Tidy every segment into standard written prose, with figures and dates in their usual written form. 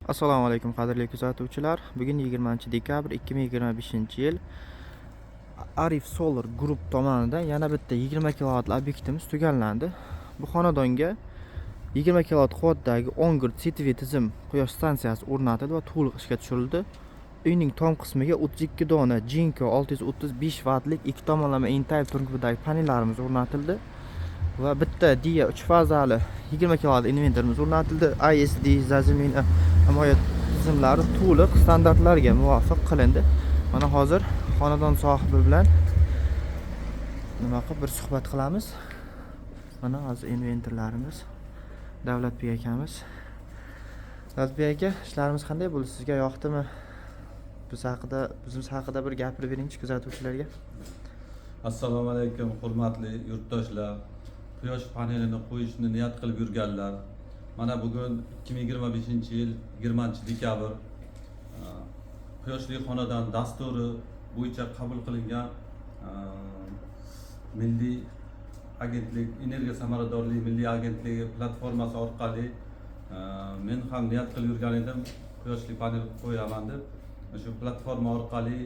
Assalomu alaykum qadrli kuzatuvchilar. Bugun 20-dekabr 2025-yil Arif Solar Group tomonidan yana bitta 20 kilovatli obyektimiz tugallandi. Bu xonadonga 20 kilovat quvvatdagi 10 grid CTV tizim quyosh stansiyasi o'rnatildi va to'liq ishga tushirildi. Uyning tom qismiga 32 dona Jinko 635 wattlik ikki tomonlama N-type turnikdagi panellarimiz o'rnatildi va bitta Dia 3 fazali 20 kilovat invertorimiz o'rnatildi. ISD zazimina himoya tizimlari to'liq standartlarga muvofiq qilindi. Mana hozir xonadon sohibi bilan nima qilib bir suhbat qilamiz. Mana hozir inventorlarimiz Davlatbek akamiz. Davlatbek aka, ishlarimiz qanday bo'ldi? Sizga yoqdimi? Bizimiz haqida bir gapirib bering kuzatuvchilarga. Assalomu alaykum hurmatli yurtdoshlar. Quyosh panelini qo'yishni niyat qilib yurganlar. Mana bugun 2025-yil 20-dekabr quyoshli xonadon dasturi bo'yicha qabul qilingan milliy agentlik, energiya samaradorligi milliy agentligi platformasi orqali men ham niyat qilib yurgan edim, quyoshli panel qo'yaman deb. Shu platforma orqali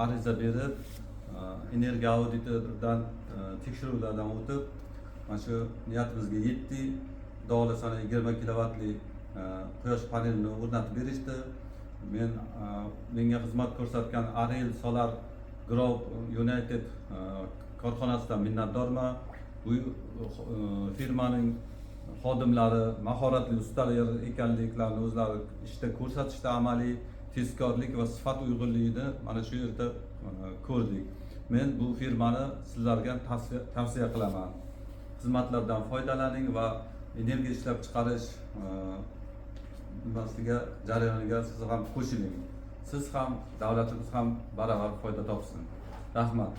ariza berib, energiya auditoridan tekshiruvlardan o'tib, mana shu niyatimizga yetdi. Xohlasa 20 kilovatli quyosh panelini o'rnatib berishdi. Menga xizmat ko'rsatgan Ariel Solar Group United korxonasidan minnatdorman. Bu firmaning xodimlari mahoratli ustalar ekanliklarini o'zlari ishda ko'rsatishda, amaliy tezkorlik va sifat uyg'unligini mana shu yerda ko'rdik. Men bu firmani sizlarga tavsiya qilaman. Xizmatlardan foydalaning va energiya ishlab chiqarish jarayoniga siz ham qo'shiling. Siz ham, davlatimiz ham baravar foyda topsin. Rahmat.